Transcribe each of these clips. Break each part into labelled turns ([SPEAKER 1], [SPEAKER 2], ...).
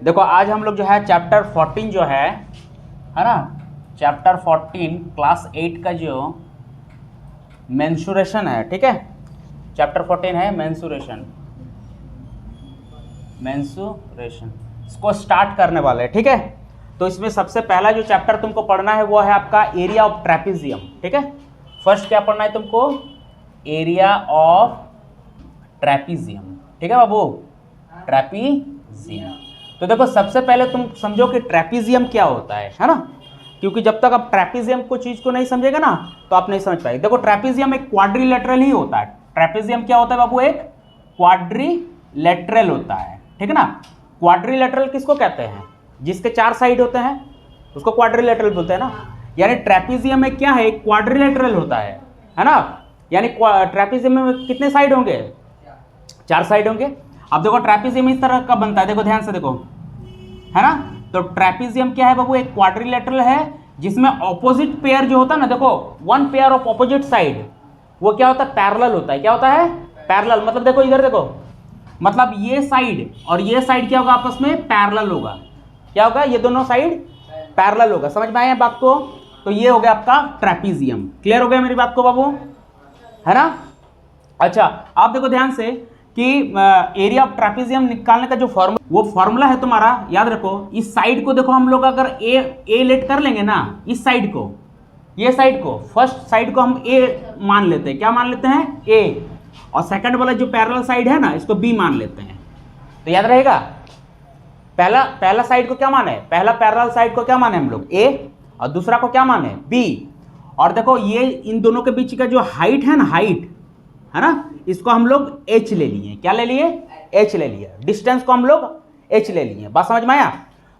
[SPEAKER 1] देखो आज हम लोग जो है चैप्टर 14 जो है ना, चैप्टर 14 क्लास 8 का जो मेंसुरेशन है, ठीक है, चैप्टर 14 है मेंसुरेशन, इसको स्टार्ट करने वाले हैं, ठीक है। तो इसमें सबसे पहला जो चैप्टर तुमको पढ़ना है वो है आपका एरिया ऑफ ट्रेपीजियम, ठीक है। फर्स्ट क्या पढ़ना है तुमको? एरिया ऑफ ट्रेपीजियम, ठीक है बाबू, ट्रेपीजियम। तो देखो सबसे पहले तुम समझो कि ट्रेपीजियम क्या होता है ना, क्योंकि जब तक आप ट्रेपीजियम को चीज को नहीं समझेगा ना तो आप नहीं समझ पाएंगे। देखो ट्रेपीजियम एक क्वाड्रिलेटरल ही होता है। ट्रेपीजियम क्या होता है बाबू? एक क्वाड्रिलेटरल होता है, ठीक है ना। क्वाड्रिलेटरल किसको कहते हैं? जिसके 4 साइड होते हैं उसको क्वाड्रिलेटरल बोलते हैं ना। यानी ट्रेपीजियम में क्या है? एक क्वाड्रिलेटरल होता है ना। यानी ट्रेपीजियम में कितने साइड होंगे? 4 साइड होंगे। अब देखो ट्रेपीजियम इस तरह का बनता है, देखो ध्यान से देखो, है ना। तो ट्रेपीजियम क्या है बाबू? एक क्वाड्रिलेटरल है जिसमें ऑपोजिट पेयर जो होता है ना, देखो one pair of opposite side वो क्या होता है? पैरेलल होता है। क्या होता है? पैरेलल। मतलब देखो इधर देखो, मतलब ये साइड और ये साइड क्या होगा? आपस में पैरेलल होगा। क्या होगा? ये दोनों साइड पैरेलल होगा। समझ में आया बात को? तो ये हो गया आपका ट्रेपीजियम। क्लियर हो गया मेरी बात को बाबू, है ना। अच्छा आप देखो ध्यान से कि एरिया ऑफ ट्रेपीजियम निकालने का जो फॉर्मूला, वो फॉर्मूला है तुम्हारा, याद रखो। इस साइड को देखो हम लोग अगर ए लेट कर लेंगे ना, इस साइड को, ये साइड को, फर्स्ट साइड को हम ए मान लेते हैं। क्या मान लेते हैं? ए। और सेकंड वाला जो पैरेलल साइड है ना, इसको बी मान लेते हैं। तो याद रहेगा, पहला साइड को क्या माने? पहला पैरेलल साइड को क्या माने हम लोग? ए। और दूसरा को क्या माने? बी। और देखो ये इन दोनों के बीच का जो हाइट है ना, हाइट है ना, इसको हम लोग h ले लिए। क्या ले लिए? h ले लिया। डिस्टेंस को हम लोग h ले लिए। बात समझ में आया?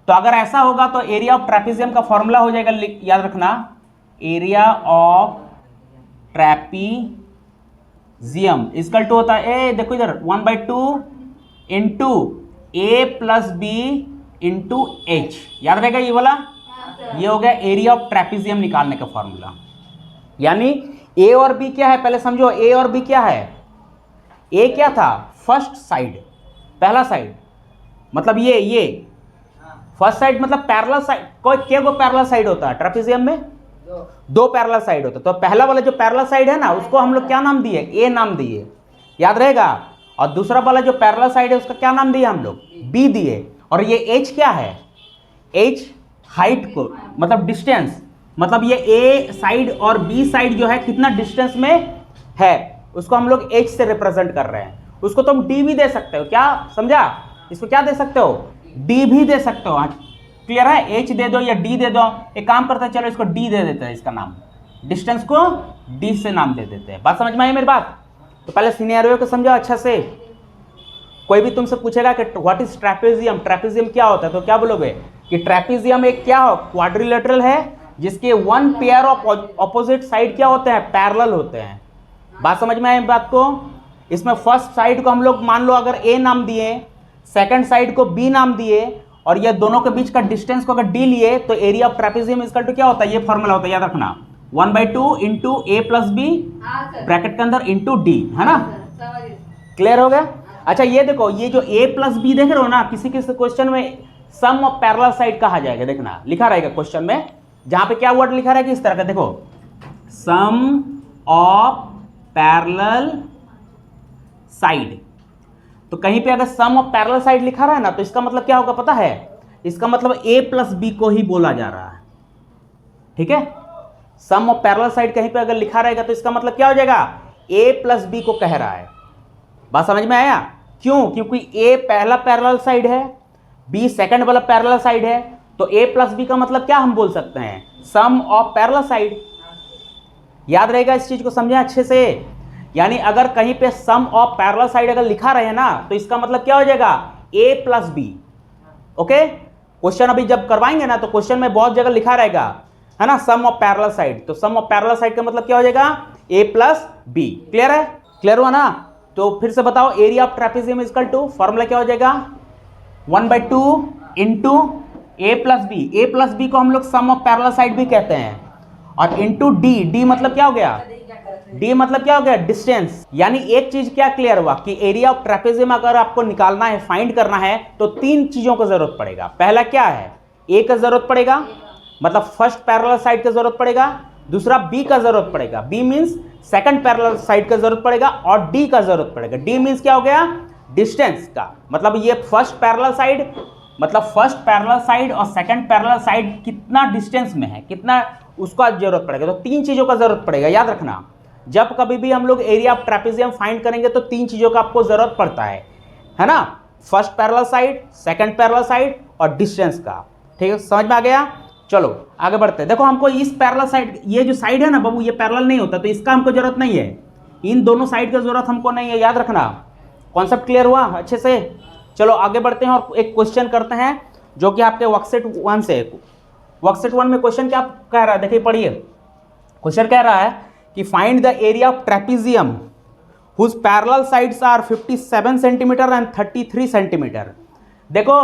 [SPEAKER 1] तो अगर ऐसा होगा तो एरिया ऑफ ट्रेपीजियम का फॉर्मूला हो जाएगा, याद रखना, area of trapezium equal to होता है, देखो इधर 1/2 into a plus b into h. याद रहेगा ये वाला? ये हो गया एरिया ऑफ ट्रेपीजियम निकालने का फॉर्मूला। यानी ए और बी क्या है? पहले समझो, ए और बी क्या है? ए क्या था? फर्स्ट साइड, पहला साइड, मतलब ये फर्स्ट साइड मतलब पैरेलल साइड। कोई क्या को पैरेलल साइड होता है ट्रेपीजियम में? 2 पैरेलल साइड होता है। तो पहला वाला जो पैरेलल साइड है ना, उसको हम लोग क्या नाम दिए? ए नाम दिए। याद रहेगा। और दूसरा वाला जो पैरेलल साइड है उसका क्या नाम दिया हम लोग? बी दिए। और ये एच क्या है? एच हाइट को, मतलब डिस्टेंस, मतलब ये ए साइड और बी साइड जो है कितना डिस्टेंस में है, उसको हम लोग h से रिप्रेजेंट कर रहे हैं। उसको तुम d भी दे सकते हो। क्या समझा? इसको क्या दे सकते हो? d भी दे सकते हो। क्लियर है? h दे दो या d दे दो। एक काम करते हैं, चलो इसको d दे देते हैं, इसका नाम, डिस्टेंस को d से नाम दे देते हैं। बात समझ में आई मेरी बात? तो पहले सिनेरियो को समझो अच्छा से। कोई भी तुमसे पूछेगा कि व्हाट इज ट्रेपीजियम, ट्रेपीजियम क्या होता है, तो क्या बोलोगे कि ट्रेपीजियम एक क्या हो? क्वाड्रिलेटरल है जिसके one pair of opposite side क्या होते हैं? पैरेलल होते हैं। बात समझ में आई बात को? इसमें फर्स्ट साइड को हम लोग मान लो अगर ए नाम दिए, सेकंड साइड को बी नाम दिए, और ये दोनों के बीच का डिस्टेंस को अगर डी लिए, तो area of trapezium equal to क्या होता है? ये फॉर्मूला होता है, याद रखना, 1/2 into a plus B bracket के अंदर इंटू डी, है ना। क्लियर हो गया? अच्छा ये देखो, ये जो ए प्लस बी देख रहे हो ना, किसी किसी क्वेश्चन में सम ऑफ पैरेलल साइड कहा जाएगा। देखना लिखा रहेगा क्वेश्चन में, जहां पे क्या वर्ड लिखा रहेगा इस तरह का, देखो सम ऑफ पैरेलल साइड। तो कहीं पे अगर सम ऑफ पैरेलल साइड लिखा रहा है ना, तो इसका मतलब क्या होगा पता है? इसका मतलब a प्लस बी को ही बोला जा रहा है, ठीक है। सम ऑफ पैरेलल साइड कहीं पे अगर लिखा रहेगा तो इसका मतलब क्या हो जाएगा? a प्लस बी को कह रहा है। बात समझ में आया? क्यों? क्योंकि a पहला पैरेलल साइड है, b सेकंड वाला पैरेलल साइड है। तो a प्लस बी का मतलब क्या हम बोल सकते हैं? सम ऑफ पैरेलल साइड। याद रहेगा, इस चीज को समझें अच्छे से। यानी अगर कहीं पे सम ऑफ पैरेलल साइड अगर लिखा रहे ना, तो इसका मतलब क्या हो जाएगा? a plus b. Okay, question अभी जब करवाएंगे ना, तो क्वेश्चन में बहुत जगह लिखा रहेगा, है ना, सम ऑफ पैरेलल साइड। तो सम ऑफ पैरेलल साइड का मतलब क्या हो जाएगा? a plus b. क्लियर है? क्लियर हुआ ना? तो फिर से बताओ, area of trapezium equal to, formula क्या हो जाएगा? 1/2 into a plus b. A plus b को हम लोग सम ऑफ पैरेलल साइड भी कहते हैं, और इंटू डी। डी मतलब क्या हो गया? डी मतलब क्या हो गया, डिस्टेंस। यानी एक चीज क्या क्लियर हुआ कि एरिया ऑफ ट्रेपेजियम अगर आपको निकालना है, फाइंड करना है, तो तीन चीजों का जरूरत पड़ेगा। पहला क्या है, ए का जरूरत पड़ेगा, मतलब फर्स्ट पैरेलल साइड का जरूरत पड़ेगा। दूसरा बी का जरूरत पड़ेगा, b means second parallel side का जरूरत पड़ेगा। और डी का जरूरत पड़ेगा, डी मींस क्या हो गया, डिस्टेंस का। मतलब ये फर्स्ट पैरेलल साइड, मतलब फर्स्ट पैरेलल साइड और सेकंड पैरेलल साइड कितना डिस्टेंस में है, कितना उसका जरूरत पड़ेगा। तो तीन चीजों का जरूरत पड़ेगा, याद रखना। जब कभी भी हम लोग एरिया ऑफ ट्रेपेजियम फाइंड करेंगे तो तीन चीजों का आपको जरूरत पड़ता है ना, first parallel side, second parallel side और डिस्टेंस का। ठीक है, समझ में आ गया। चलो आगे बढ़ते हैं। देखो हमको इस पैरेलल साइड, ये जो साइड है ना बाबू, ये पैरेलल नहीं होता तो इसका हमको जरूरत नहीं है, इन दोनों साइड का जरूरत हमको नहीं है, याद रखना। कॉन्सेप्ट क्लियर हुआ अच्छे से। चलो आगे बढ़ते हैं और एक क्वेश्चन करते हैं जो कि आपके वर्कशीट 1 से। वर्कशीट 1 में क्वेश्चन क्या कह रहा है, देखिए पढ़िए। क्वेश्चन कह रहा है कि find the area of trapezium whose parallel sides are 57 centimetre and 33 centimetre. देखो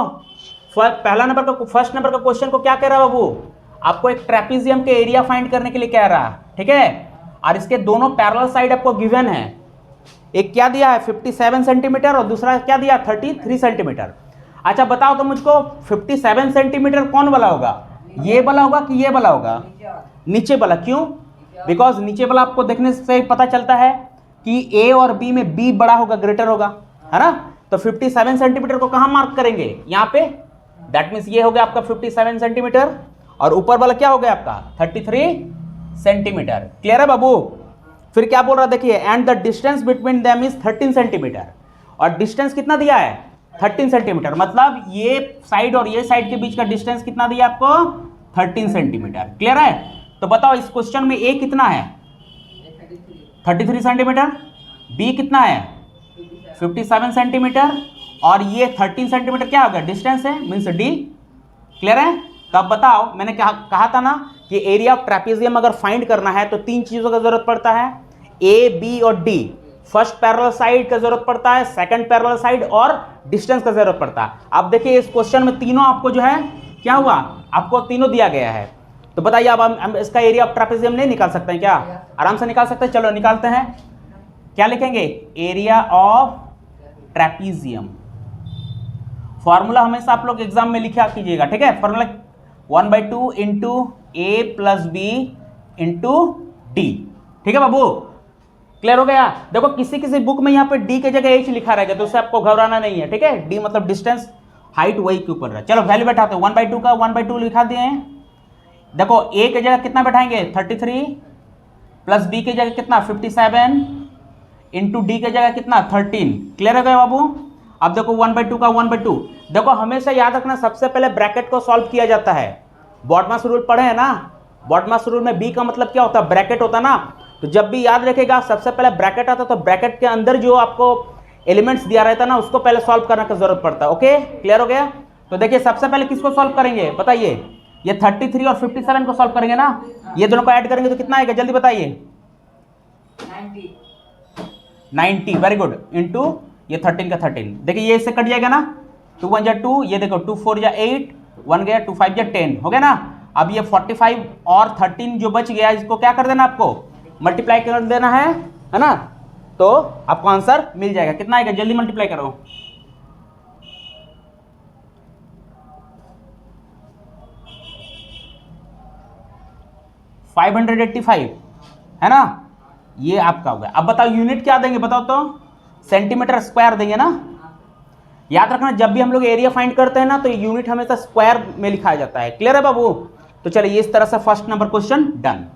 [SPEAKER 1] पहला नंबर का, फर्स्ट नंबर का क्वेश्चन को क्या कह रहा है बाबू, आपको एक ट्रेपेजियम के एरिया फाइंड करने के लिए कह रहा है, ठीक है। और इसके दोनों पैरेलल साइड आपको गिवन है, एक क्या दिया है 57 सेंटीमीटर और दूसरा क्या दिया 33 सेंटीमीटर। अच्छा बताओ तो मुझको 57 सेंटीमीटर कौन वाला होगा, ये वाला होगा कि ये वाला होगा, नीचे वाला। क्यों, बिकॉज नीचे वाला आपको देखने से पता चलता है कि ए और बी में बी बड़ा होगा, ग्रेटर होगा, है ना। तो 57 सेंटीमीटर को कहां मार्क करेंगे, यहाँ पे। दैट मीन्स ये हो गया आपका 57 सेंटीमीटर और ऊपर वाला क्या हो गया आपका 33 सेंटीमीटर। क्लियर है बाबू। फिर क्या बोल रहा है देखिए, and the distance between them is 13 centimetre. और डिस्टेंस कितना दिया है 13 सेंटीमीटर, मतलब ये साइड और ये साइड के बीच का डिस्टेंस कितना दिया आपको 13 सेंटीमीटर। क्लियर है। तो बताओ इस क्वेश्चन में ए कितना है 33 सेंटीमीटर, बी कितना है 57 सेंटीमीटर और ये 13 सेंटीमीटर क्या होगा डिस्टेंस है, मीन्स डी। क्लियर है। तो अब बताओ, मैंने कहा था ना कि एरिया ऑफ ट्रेपेजियम अगर फाइंड करना है तो तीन चीजों का जरूरत पड़ता है, ए बी और डी। फर्स्ट पैरेलल साइड का जरूरत पड़ता है, सेकंड पैरेलल साइड और डिस्टेंस का जरूरत पड़ता है। अब देखिए इस क्वेश्चन में तीनों आपको जो है क्या हुआ, आपको तीनों दिया गया है। तो बताइए अब हम इसका एरिया ऑफ ट्रेपेजियम नहीं निकाल सकते हैं क्या, आराम से निकाल सकते हैं। चलो निकालते हैं। क्या लिखेंगे, एरिया ऑफ ट्रेपेजियम। फॉर्मूला हमेशा आप लोग एग्जाम में लिखा कीजिएगा, ठीक है। Formula 1/2 into a plus b into D. ठीक है बाबू, क्लियर हो गया। देखो किसी किसी बुक में यहाँ पे डी के जगह एच लिखा रहेगा, तो उससे आपको घबराना नहीं है, ठीक है। डी मतलब डिस्टेंस, हाइट वही के ऊपर है। चलो वैल्यू बैठाते हैं, 1/2 का 1/2 लिखा दिए हैं। देखो ए के जगह कितना बैठाएंगे 33 प्लस बी के जगह कितना 57 इंटू डी के जगह कितना 13। क्लियर हो गया बाबू। अब देखो 1/2 का 1/2। देखो हमेशा याद रखना, सबसे पहले ब्रैकेट को सॉल्व किया जाता है। बॉडमास रूल पढ़े हैं ना, बॉडमास रूल में बी का मतलब क्या होता है, ब्रैकेट होता है ना। तो जब भी याद रखेगा सबसे पहले ब्रैकेट आता, तो ब्रैकेट के अंदर जो आपको एलिमेंट्स दिया रहता है ना, उसको पहले सॉल्व करने की जरूरत पड़ता है। ओके, क्लियर हो गया। तो देखिए सबसे पहले किसको सॉल्व करेंगे बताइए, ये 33 और 57 को सॉल्व करेंगे ना, ये दोनों को ऐड करेंगे तो कितना आएगा जल्दी बताइए 90। Very good. इंटू ये 13 का 13, देखिए ये इससे कट जाएगा ना, 2 1 जा 2, ये देखो 2 4 जा 8, 1 गया 2 5 जा 10 हो गया ना। अब ये 45 और 13 जो बच गया, इसको क्या कर देना, आपको मल्टीप्लाई कर देना है ना। तो आपको आंसर मिल जाएगा। कितना आएगा जल्दी मल्टीप्लाई करो, $585 है ना, ये आपका होगा। अब बताओ यूनिट क्या देंगे, बताओ तो, सेंटीमीटर स्क्वायर देंगे ना। याद रखना जब भी हम लोग एरिया फाइंड करते हैं ना, तो यूनिट हमेशा स्क्वायर में लिखा जाता है। क्लियर है बाबू। तो चलिए इस तरह से first number question done.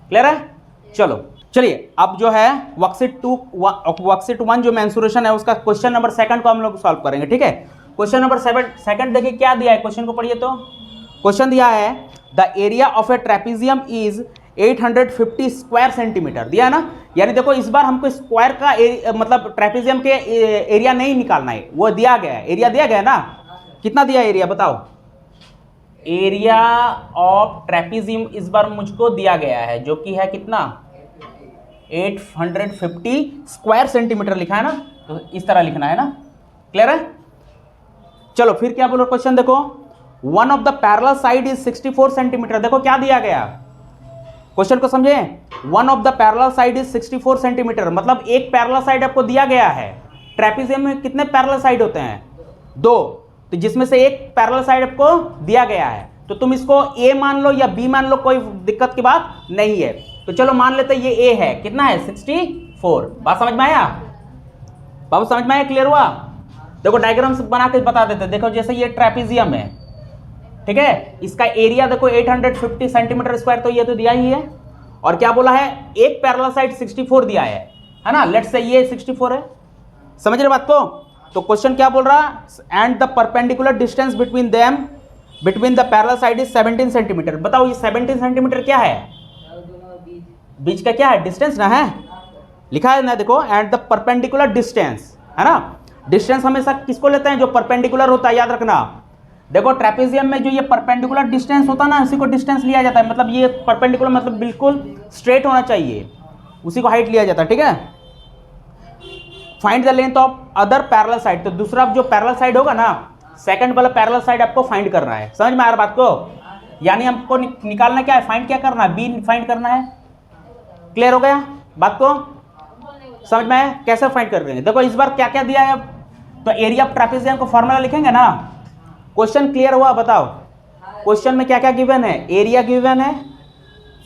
[SPEAKER 1] Clear है। चलो चलिए अब जो है वर्कशीट 1 जो मेंसुरेशन है उसका क्वेश्चन नंबर 2 को हम लोग सॉल्व करेंगे, ठीक है। क्वेश्चन नंबर 7 देखिए क्या दिया है, क्वेश्चन को पढ़िए। तो क्वेश्चन दिया है the area of A trapezium is 850 square centimetre दिया है ना। यानी देखो इस बार हमको स्क्वायर का मतलब ट्रेपेजियम के एरिया नहीं निकालना है, वो दिया गया है, एरिया दिया गया है ना। कितना दिया एरिया बताओ, एरिया ऑफ ट्रेपेजियम इस बार मुझको दिया गया है, जो कि है कितना 850 स्क्वायर सेंटीमीटर लिखा है ना। तो इस तरह लिखना है ना। क्लियर है। चलो फिर क्या बोलो क्वेश्चन देखो, one of the parallel side is 64 centimetre. देखो क्या दिया गया क्वेश्चन को समझे, one of the parallel side is 64 centimetre, मतलब एक पैरेलल साइड आपको दिया गया है। ट्रेपेजियम में कितने पैरेलल साइड होते हैं? 2, तो जिसमें से एक पैरेलल साइड आपको दिया गया है, तो तुम इसको ए मान लो या बी मान लो, कोई दिक्कत की बात नहीं है। तो चलो मान लेते हैं ये ए है, कितना है? 64। बात समझ में आया बाबू? समझ में आया? क्लियर हुआ? देखो डायग्राम से बना के बता देते हैं। देखो जैसे ये ट्रेपेजियम है, ठीक है, इसका एरिया देखो 850 सेंटीमीटर स्क्वायर, तो ये तो दिया ही है। और क्या बोला है? एक पैरेलल साइड 64 दिया है ना। लेट्स से ये 64 है, समझ रहे बात को? तो क्वेश्चन क्या बोल रहा? And the perpendicular distance between them, between the parallel side is 17 centimetre. बताओ ये 17 सेंटीमीटर क्या है? बीच का क्या है? डिस्टेंस ना है, लिखा है ना, देखो एंड द परपेंडिकुलर डिस्टेंस, है ना। डिस्टेंस हमेशा किसको लेते हैं? जो परपेंडिकुलर होता है, याद रखना। देखो ट्रेपेजियम में जो ये परपेंडिकुलर डिस्टेंस होता है ना, उसी को डिस्टेंस लिया जाता है। मतलब ये परपेंडिकुलर मतलब बिल्कुल स्ट्रेट होना चाहिए, उसी को हाइट लिया जाता है, ठीक है। Find the length of other parallel side, तो दूसरा जो पैरेलल साइड होगा ना, सेकंड वाला पैरेलल साइड आपको फाइंड करना है। समझ में आ रहा बात को? यानी हमको निकालना क्या है? फाइंड क्या करना है? बी फाइंड करना है। क्लियर हो गया बात को? समझ में आया? कैसे फाइंड कर रहे हैं? देखो इस बार क्या क्या दिया है, तो एरिया ऑफ ट्रेपेजियम को फॉर्मूला लिखेंगे ना। क्वेश्चन क्लियर हुआ? बताओ क्वेश्चन में क्या क्या गिवन है? एरिया गिवन है,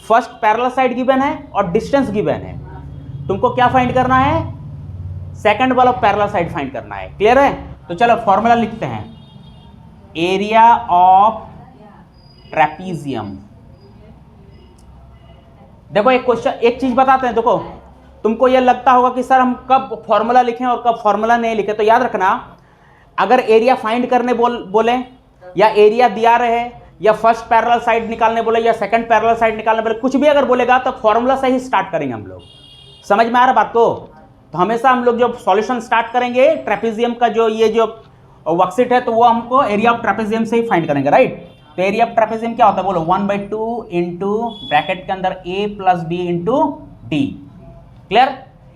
[SPEAKER 1] फर्स्ट पैरेलल साइड गिवन है और डिस्टेंस गिवन है। तुमको क्या फाइंड करना है? सेकंड वाला पैरेलल साइड फाइंड करना है। क्लियर है? तो चलो फॉर्मूला लिखते हैं। एरिया ऑफ ट्रेपेजियम, देखो एक क्वेश्चन, एक चीज बताते हैं। देखो तुमको ये लगता होगा कि सर हम कब फॉर्मूला लिखें और कब फॉर्मूला नहीं लिखें, तो याद रखना, अगर एरिया फाइंड करने बोले या एरिया दिया रहे या फर्स्ट पैरेलल साइड निकालने बोले या सेकंड पैरेलल साइड निकालने बोले, कुछ भी अगर बोलेगा तो फॉर्मूला से ही स्टार्ट करेंगे हम लोग। समझ में आ रहा बात को? तो हमेशा हम लोग जब सॉल्यूशन स्टार्ट करेंगे ट्रेपेजियम का, जो ये जो वर्कशीट है, तो वो हमको एरिया ऑफ ट्रेपेजियम से ही फाइंड करेंगे, राइट। तो एरिया ऑफ ट्रेपेजियम क्या होता है बोलो? 1/2 इंटू ब्रैकेट के अंदर a plus b into d. Clear?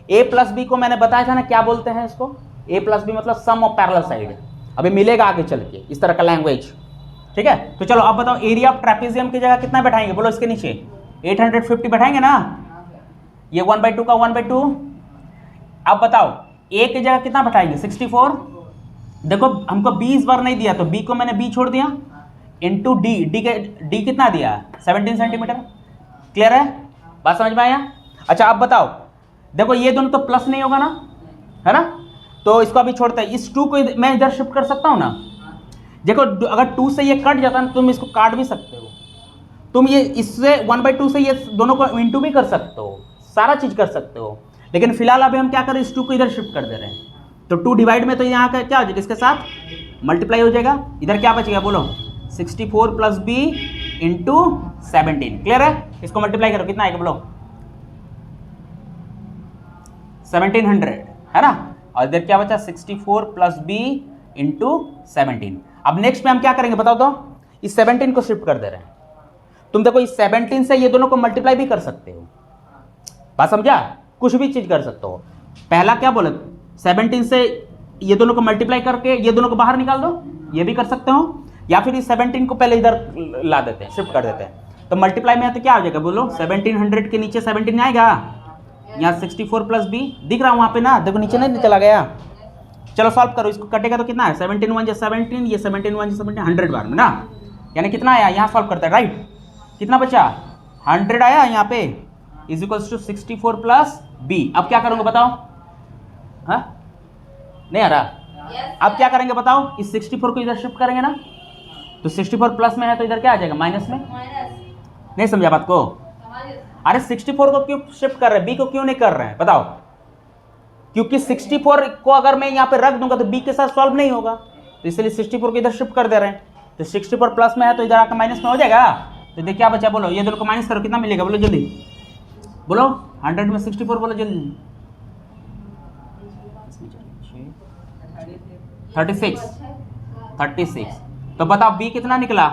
[SPEAKER 1] a plus b को मैंने बताया था ना, क्या बोलते हैं इसको? a प्लस बी मतलब सम ऑफ पैरेलल साइड। अभी मिलेगा आगे चल के इस तरह का लैंग्वेज, ठीक है। तो चलो अब बताओ एरिया ऑफ ट्रेपेजियम की जगह कितना बैठाएंगे बोलो? इसके नीचे 850 बैठाएंगे ना, ये 1/2 का 1/2। अब बताओ a की जगह कितना बैठाएंगे? 64। देखो हमको b इस बार नहीं दिया, तो b को मैंने b छोड़ दिया, इंटू डी। डी कितना दिया? 17 सेंटीमीटर। क्लियर है? बात समझ में आया? अच्छा अब बताओ, देखो ये दोनों तो प्लस नहीं होगा ना, है ना, तो इसको अभी छोड़ते हैं। इस 2 को मैं इधर शिफ्ट कर सकता हूँ ना। देखो अगर 2 से ये कट जाता है ना, तुम इसको काट भी सकते हो। तुम ये इससे 1/2 से ये दोनों को इंटू भी कर सकते हो, सारा चीज कर सकते हो। लेकिन फिलहाल अभी हम क्या करें? इस 2 को इधर शिफ्ट कर दे रहे हैं। तो 2 डिवाइड में तो यहाँ का क्या हो जाएगा? इसके साथ मल्टीप्लाई हो जाएगा। इधर क्या बचेगा बोलो? 64 प्लस बी इंटू 17। क्लियर है? इसको मल्टीप्लाई करो, कितना आएगा बोलो? 1700, है ना। और इधर क्या बचा? 64 प्लस बी इंटू 17। अब नेक्स्ट में हम क्या करेंगे बताओ तो? इस 17 को शिफ्ट कर दे रहे हैं। तुम देखो इस 17 से ये दोनों को मल्टीप्लाई भी कर सकते हो। बात समझा? कुछ भी चीज कर सकते हो। पहला क्या बोले? 17 से ये दोनों को मल्टीप्लाई करके ये दोनों को बाहर निकाल दो, ये भी कर सकते हो। या फिर इस 17 को पहले इधर ला देते हैं, शिफ्ट कर देते हैं। तो मल्टीप्लाई में तो क्या हो जाएगा बोलो? 1700 के नीचे 17 आएगा, यहाँ 64 प्लस बी दिख रहा है वहाँ पे ना, देखो नीचे नहीं चला गया। चलो सॉल्व करो, इसको कटेगा तो कितना है? 17 1 17, ये 17 1 17, 100 बार में ना, यानी कितना आया? यहाँ सॉल्व करता है, राइट। कितना बचा? 100 आया यहाँ पे, is equals to 64 plus b. अब क्या करोगे बताओ? हाँ नहीं आ रहा? अब क्या करेंगे बताओ? इस 64 को इधर शिफ्ट करेंगे ना, तो 64 प्लस में है तो इधर क्या आ जाएगा? माइनस में। नहीं समझा बात को? अरे 64 को क्यों शिफ्ट कर रहे हैं, बी को क्यों नहीं कर रहे हैं बताओ? क्योंकि 64 को अगर मैं यहाँ पे रख दूंगा तो बी के साथ सॉल्व नहीं होगा, तो इसलिए 64 को इधर शिफ्ट कर दे रहे हैं। तो 64 प्लस में है तो इधर आकर माइनस में हो जाएगा। तो देखिए क्या बचा बोलो? ये दोनों को माइनस करो, कितना मिलेगा बोलो जल्दी बोलो? 100 में 64 बोलो जल्दी। 36। तो बताओ बी कितना निकला?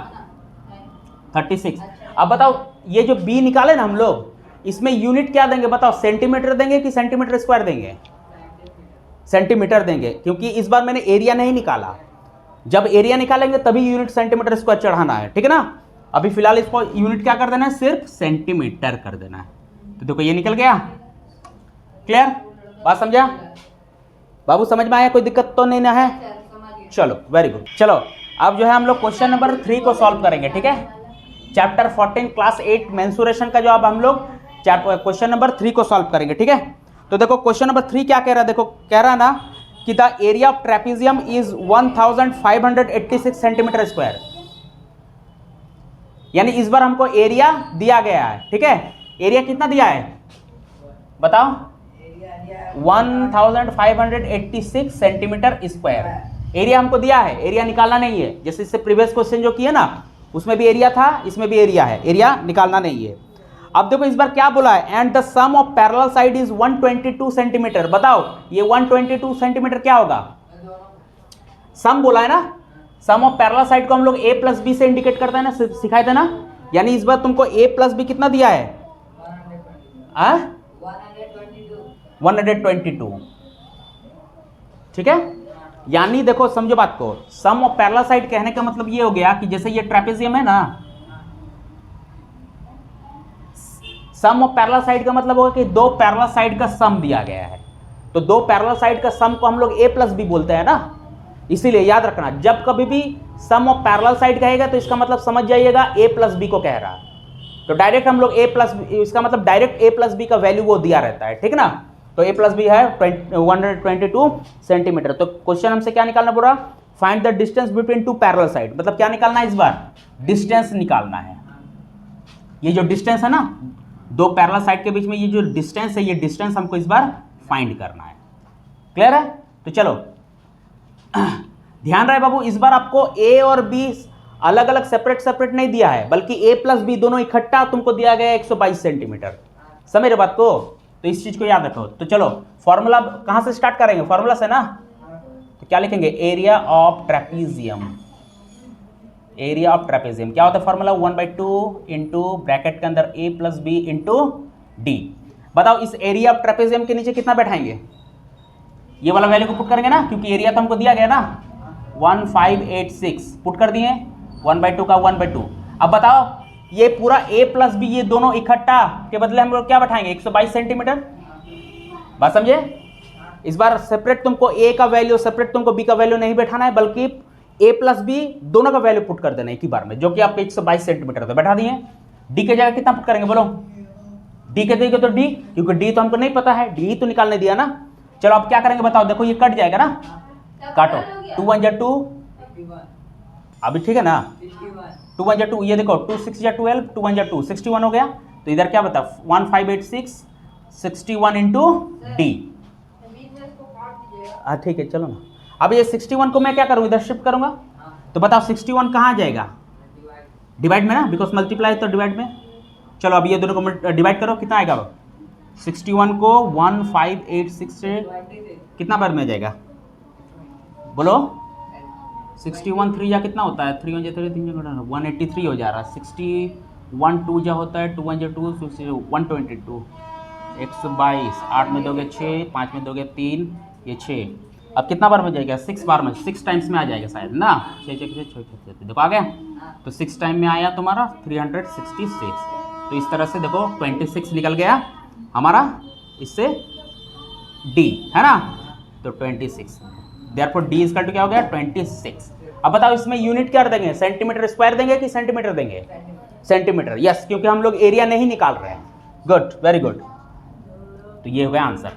[SPEAKER 1] 36। अब बताओ ये जो बी निकाले ना हम लोग, इसमें यूनिट क्या देंगे बताओ? सेंटीमीटर देंगे कि सेंटीमीटर स्क्वायर देंगे? सेंटीमीटर देंगे, क्योंकि इस बार मैंने एरिया नहीं निकाला। जब एरिया निकालेंगे तभी यूनिट सेंटीमीटर स्क्वायर चढ़ाना है, ठीक है ना। अभी फिलहाल इसको यूनिट क्या कर देना है, सिर्फ सेंटीमीटर कर देना है। तो देखो ये निकल गया। क्लियर, बात समझा बाबू, समझ में आया, कोई दिक्कत तो नहीं ना है? चलो वेरी गुड। चलो अब जो है हम लोग क्वेश्चन नंबर 3 को सॉल्व करेंगे, ठीक है। चैप्टर 14 क्लास 8 मेंसुरेशन का जो अब हम लोग क्वेश्चन नंबर 3 को सॉल्व करेंगे, ठीक है। तो देखो क्वेश्चन नंबर 3 क्या कह रहा है, देखो कह रहा है ना कि the area of trapezium is 1586 centimetre square. यानी इस बार हमको एरिया दिया गया है, ठीक है। एरिया कितना दिया है बताओ, 1586 सेंटीमीटर स्क्वायर एरिया हमको दिया है। एरिया निकालना नहीं है, जैसे इससे प्रीवियस क्वेश्चन जो किए ना उसमें भी एरिया था, इसमें भी एरिया है, एरिया निकालना नहीं है। अब देखो इस बार क्या बोला है, and the sum of parallel side is 122 centimetre. बताओ ये 122 सेंटीमीटर क्या होगा, सम बोला है ना। सम ऑफ पैरेलल साइड को हम लोग a प्लस बी से इंडिकेट करते हैं ना, सिखाए थे ना। यानी इस बार तुमको a प्लस बी कितना दिया है, 122, ठीक है। यानी देखो समझो बात को, सम ऑफ पैरेलल साइड कहने का मतलब ये हो गया कि जैसे ये ट्रेपेजियम है ना, सम ऑफ पैरेलल साइड का मतलब होगा कि दो पैरेलल साइड का सम दिया गया है। तो दो पैरेलल साइड का सम को हम लोग a प्लस बी बोलते हैं ना। इसीलिए याद रखना, जब कभी भी सम ऑफ पैरेलल साइड कहेगा तो इसका मतलब समझ जाइएगा a प्लस बी को कह रहा है। तो डायरेक्ट हम लोग a प्लस, इसका मतलब डायरेक्ट a प्लस बी का वैल्यू वो दिया रहता है, ठीक ना। तो a प्लस बी है 122 सेंटीमीटर। तो क्वेश्चन हमसे क्या निकालना पड़ा, find the distance between two parallel side. मतलब क्या निकालना है इस बार, डिस्टेंस निकालना है। ये जो डिस्टेंस है ना दो पैरेलल साइड के बीच में, ये जो डिस्टेंस है, ये डिस्टेंस हमको इस बार फाइंड करना है। क्लियर है? तो चलो ध्यान रहे बाबू, इस बार आपको a और b अलग अलग सेपरेट नहीं दिया है, बल्कि a प्लस बी दोनों इकट्ठा तुमको दिया गया है 122 सेंटीमीटर। समझ रहे बात को? तो इस चीज को याद रखो। तो चलो फॉर्मूला कहां से स्टार्ट करेंगे, फॉर्मूला से ना। तो क्या लिखेंगे, area of trapezium. Area of trapezium क्या होता है फॉर्मूला, 1/2 इंटू ब्रैकेट के अंदर a plus b into d. बताओ इस एरिया ऑफ ट्रेपेजियम के नीचे कितना बैठाएंगे, ये वाला वैल्यू को पुट करेंगे ना, क्योंकि एरिया तो हमको दिया गया ना 1586, पुट कर दिए 1/2 का 1/2। अब बताओ ये पूरा a प्लस बी ये दोनों इकट्ठा के बदले हम लोग क्या बैठाएंगे, 122 सेंटीमीटर। बात समझे? इस बार सेपरेट तुमको a का वैल्यू, सेपरेट तुमको b का वैल्यू नहीं बैठाना है, बल्कि a प्लस बी दोनों का वैल्यू पुट कर देना एक ही बार में, जो कि आप 122 सेंटीमीटर तो बैठा दिए। d के जगह कितना पुट करेंगे बोलो, d के जगह तो d, क्योंकि d तो हमको नहीं पता है, d तो निकालने दिया ना। चलो अब क्या करेंगे बताओ, देखो ये कट जाएगा ना, काटो 2 1 2, अभी ठीक है ना, 2 1 2, ये देखो 2 6 12, 2 1 2, 61 हो गया। तो इधर क्या बता 1586 61 इंटू डी। हाँ ठीक है चलो ना। अब ये 61 को मैं क्या करूँ, इधर शिफ्ट करूंगा। तो बताओ 61 कहाँ जाएगा, डिवाइड में ना, बिकॉज मल्टीप्लाई तो डिवाइड में। चलो अब ये दोनों को डिवाइड करो, कितना आएगा 61 को 1586 से कितना बार में जाएगा बोलो, 61 3 या कितना होता है, 3 3 183 हो जा रहा है। 61 2 जा होता है 2 1 2 122, 122, 8 में दोगे 6, 5 में दोगे 3, ये 6। अब कितना बार में जाएगा, 6 बार में, 6 टाइम्स में आ जाएगा शायद ना, 6 देखो आ गया। तो 6 टाइम में आया तुम्हारा 366। तो इस तरह से देखो 26 निकल गया हमारा, इससे d है ना, तो 26। देयरफॉर d इक्वल टू क्या हो गया 26। अब बताओ इसमें यूनिट क्या देंगे, सेंटीमीटर स्क्वायर देंगे कि सेंटीमीटर देंगे, सेंटीमीटर। यस, क्योंकि हम लोग एरिया नहीं निकाल रहे हैं। Good, very good. तो ये हो गया आंसर।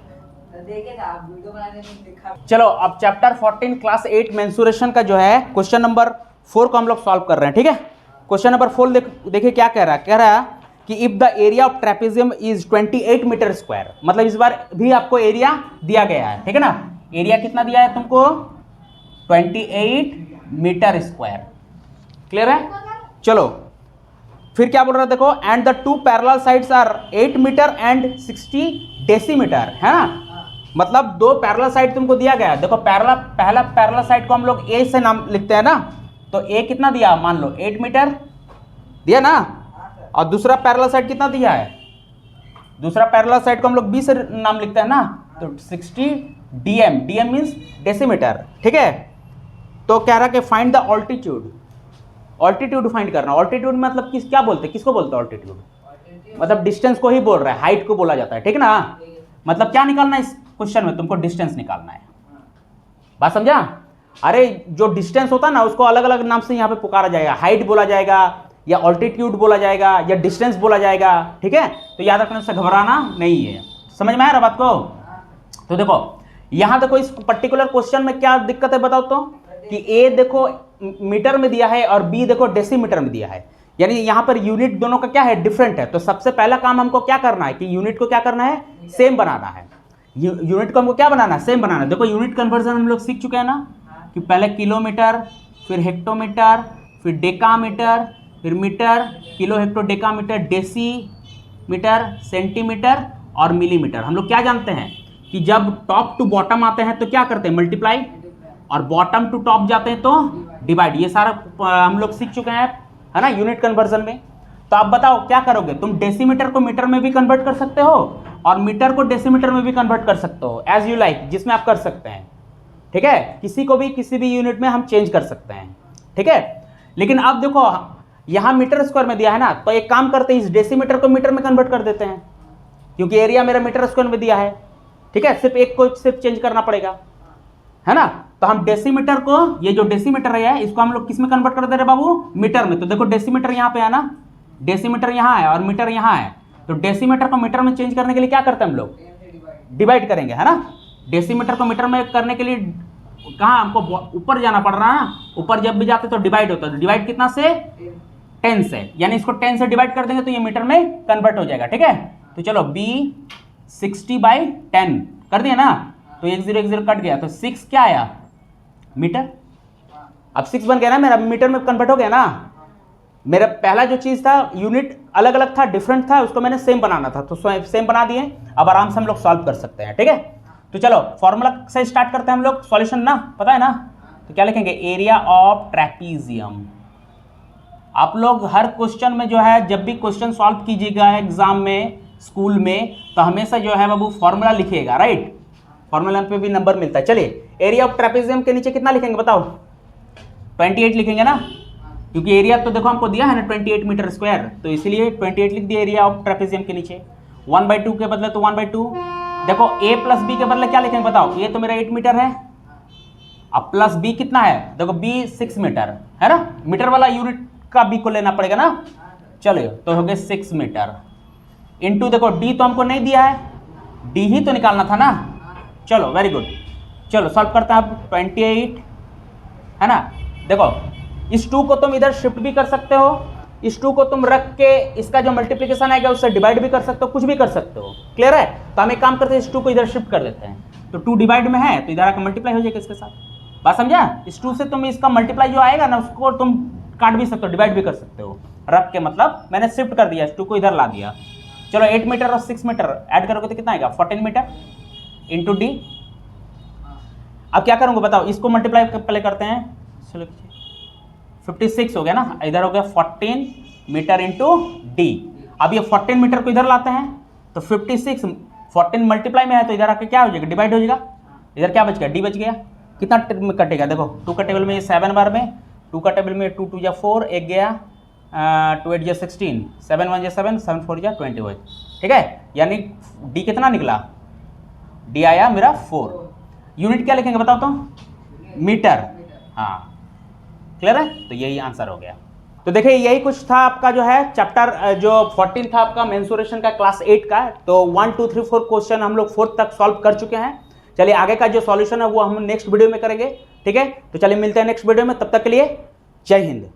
[SPEAKER 1] चलो अब चैप्टर 14 क्लास 8 मेंसुरेशन का जो है क्वेश्चन नंबर 4 को हम लोग सॉल्व कर रहे हैं, ठीक है। क्वेश्चन नंबर 4 देखिए क्या कह रहा है, कह रहा है कि if the area of trapezium is 28 metre square. मतलब इस बार भी आपको एरिया दिया गया है, ठीक है ना। एरिया कितना दिया है तुमको, 28 मीटर स्क्वायर। क्लियर है? चलो फिर क्या बोल रहा है देखो, and the two parallel sides are 8 metre and 60 decimetre, है ना। मतलब दो पैरेलल साइड तुमको दिया गया है। देखो पहला पैरेलल साइड को हम लोग a से नाम लिखते हैं ना, तो a कितना दिया, मान लो 8 मीटर दिया ना, और दूसरा पैरेलल साइड कितना दिया है, दूसरा पैरेलल साइड को हम लोग b से नाम लिखते हैं ना, तो 60 dm, dm मीन्स डेसीमीटर, ठीक है। तो कह रहा कि find the altitude, altitude find करना। ऑल्टीट्यूड मतलब क्या बोलते हैं, किसको बोलते हैं ऑल्टीट्यूड? मतलब डिस्टेंस को ही बोल रहा है, हाइट को बोला जाता है, ठीक है ना। मतलब क्या निकालना है इस क्वेश्चन में, तुमको डिस्टेंस निकालना है। बात समझा? अरे जो डिस्टेंस होता है ना उसको अलग अलग नाम से यहाँ पे पुकारा जाएगा, हाइट बोला जाएगा या ऑल्टीट्यूड बोला जाएगा या डिस्टेंस बोला जाएगा, ठीक है। तो याद रखने से घबराना नहीं है। समझ में आ रहा बात को? तो देखो यहां देखो इस पर्टिकुलर क्वेश्चन में क्या दिक्कत है बताओ तो, कि ए देखो मीटर में दिया है और बी देखो डेसीमीटर में दिया है, यानी यहां पर यूनिट दोनों का क्या है, डिफरेंट है। तो सबसे पहला काम हमको क्या करना है कि यूनिट को क्या करना है, सेम बनाना है। यूनिट को हमको क्या बनाना है, सेम बनाना है। देखो यूनिट कन्वर्जन हम लोग सीख चुके हैं ना, कि पहले किलोमीटर, फिर हेक्टोमीटर, फिर डेकामीटर, फिर metre, kilo hecto decametre, decimetre, centimetre और मिलीमीटर। हम लोग क्या जानते हैं कि जब टॉप टू बॉटम आते हैं तो क्या करते हैं, मल्टीप्लाई, और बॉटम टू टॉप जाते हैं तो डिवाइड। ये सारा हम लोग सीख चुके हैं, है ना, यूनिट कन्वर्जन में। तो आप बताओ क्या करोगे, तुम डेसीमीटर को मीटर में भी कन्वर्ट कर सकते हो और मीटर को डेसीमीटर में भी कन्वर्ट कर सकते हो, एज यू लाइक, जिसमें आप कर सकते हैं, ठीक है। किसी को भी किसी भी यूनिट में हम चेंज कर सकते हैं, ठीक है। लेकिन अब देखो यहां मीटर स्क्वायर में दिया है ना, तो एक काम करते हैं, इस डेसीमीटर को मीटर में कन्वर्ट कर देते हैं, क्योंकि एरिया मेरा मीटर स्क्वायर में दिया है, ठीक है। सिर्फ एक को सिर्फ चेंज करना पड़ेगा, है ना। तो हम डेसीमीटर को, ये जो डेसीमीटर है इसको हम लोग किस में कन्वर्ट कर दे रहे बाबू, मीटर में। तो देखो डेसीमीटर यहाँ पे है ना, डेसीमीटर यहाँ है और मीटर यहाँ है, तो डेसीमीटर को मीटर में चेंज करने के लिए क्या करते हैं हम लोग, डिवाइड करेंगे, है ना। डेसीमीटर को मीटर में करने के लिए कहाँ हमको ऊपर जाना पड़ रहा है ना, ऊपर जब भी जाते तो डिवाइड होता है। डिवाइड कितना से, 10 से, यानी इसको 10 से डिवाइड कर देंगे तो ये मीटर में कन्वर्ट हो जाएगा, ठीक है। तो चलो b 60/10 कर दिया ना, तो 1 0 1 0 कट गया, तो 6 क्या आया, मीटर। अब 6 बन गया ना मेरा, मीटर में कन्वर्ट हो गया ना। मेरा पहला जो चीज था यूनिट अलग अलग था, डिफरेंट था, उसको मैंने सेम बनाना था, तो सेम बना दिए। अब आराम से हम लोग सॉल्व कर सकते हैं, ठीक है। तो चलो फॉर्मूला से स्टार्ट करते हैं हम लोग, सॉल्यूशन ना पता है ना। तो क्या लिखेंगे, एरिया ऑफ ट्रेपीजियम। आप लोग हर क्वेश्चन में जो है, जब भी क्वेश्चन सॉल्व कीजिएगा एग्जाम में, स्कूल में, तो हमेशा जो है बाबू फॉर्मूला लिखिएगा, राइट। फॉर्मूला पे भी नंबर मिलता है। चलिए एरिया ऑफ ट्रेपीजियम के नीचे कितना लिखेंगे बताओ, 28 लिखेंगे ना, क्योंकि एरिया तो देखो हमको दिया है ना 28 मीटर स्क्वायर, तो इसीलिए 28 लिख दिया एरिया ऑफ ट्रेपीजियम के नीचे। 1/2 के बदले तो 1/2। देखो a प्लस बी के बदले क्या लिखेंगे बताओ, ये तो मेरा 8 मीटर है, अब प्लस b कितना है, देखो b 6 मीटर है ना, मीटर वाला यूनिट का b को लेना पड़ेगा ना। चलो तो हो गए 6 मीटर इंटू, देखो d तो हमको नहीं दिया है, d ही तो निकालना था ना। चलो वेरी गुड, चलो सॉल्व करते हैं अब। 28 है ना, देखो इस 2 को तुम इधर शिफ्ट भी कर सकते हो, इस 2 को तुम रख के इसका जो मल्टीप्लिकेशन आएगा उससे डिवाइड भी कर सकते हो, कुछ भी कर सकते हो, क्लियर है। तो हम एक काम करते हैं, इस 2 को इधर शिफ्ट कर देते हैं, तो 2 डिवाइड में है तो इधर आकर मल्टीप्लाई हो जाएगा इसके साथ। बात समझा, इस 2 से तुम इसका मल्टीप्लाई जो आएगा ना उसको तुम काट भी सकते हो, डिवाइड भी कर सकते हो रख के, मतलब मैंने शिफ्ट कर दिया, इस 2 को इधर ला दिया। चलो 8 मीटर और 6 मीटर ऐड करोगे तो कितना आएगा, 14 मीटर इंटू डी। अब क्या करूँगा बताओ, इसको मल्टीप्लाई पहले करते हैं, चलो 56 हो गया ना, इधर हो गया 14 मीटर इंटू डी। अब ये 14 मीटर को इधर लाते हैं तो 56, 14 मल्टीप्लाई में है तो इधर आके क्या हो जाएगा, डिवाइड हो जाएगा। इधर क्या बच गया, डी बच गया। कितना कटेगा, देखो 2 का टेबल में ये 7 बार में, 2 का टेबल में 2 2 जा 4, एक गया 2 8 जा 16, 7 1 जा 7, 7 4 जा 21, ठीक है। यानी डी कितना निकला, डी आया मेरा 4। यूनिट क्या लिखेंगे बताओ तो, मीटर, हाँ क्लियर है। तो यही आंसर हो गया। तो देखिए यही कुछ था आपका जो है चैप्टर जो 14 था आपका मेंसुरेशन का, क्लास 8 का। तो 1 2 3 4 क्वेश्चन हम लोग 4 तक सॉल्व कर चुके हैं। चलिए आगे का जो सॉल्यूशन है वो हम नेक्स्ट वीडियो में करेंगे, ठीक है। तो चलिए मिलते हैं नेक्स्ट वीडियो में, तब तक के लिए जय हिंद।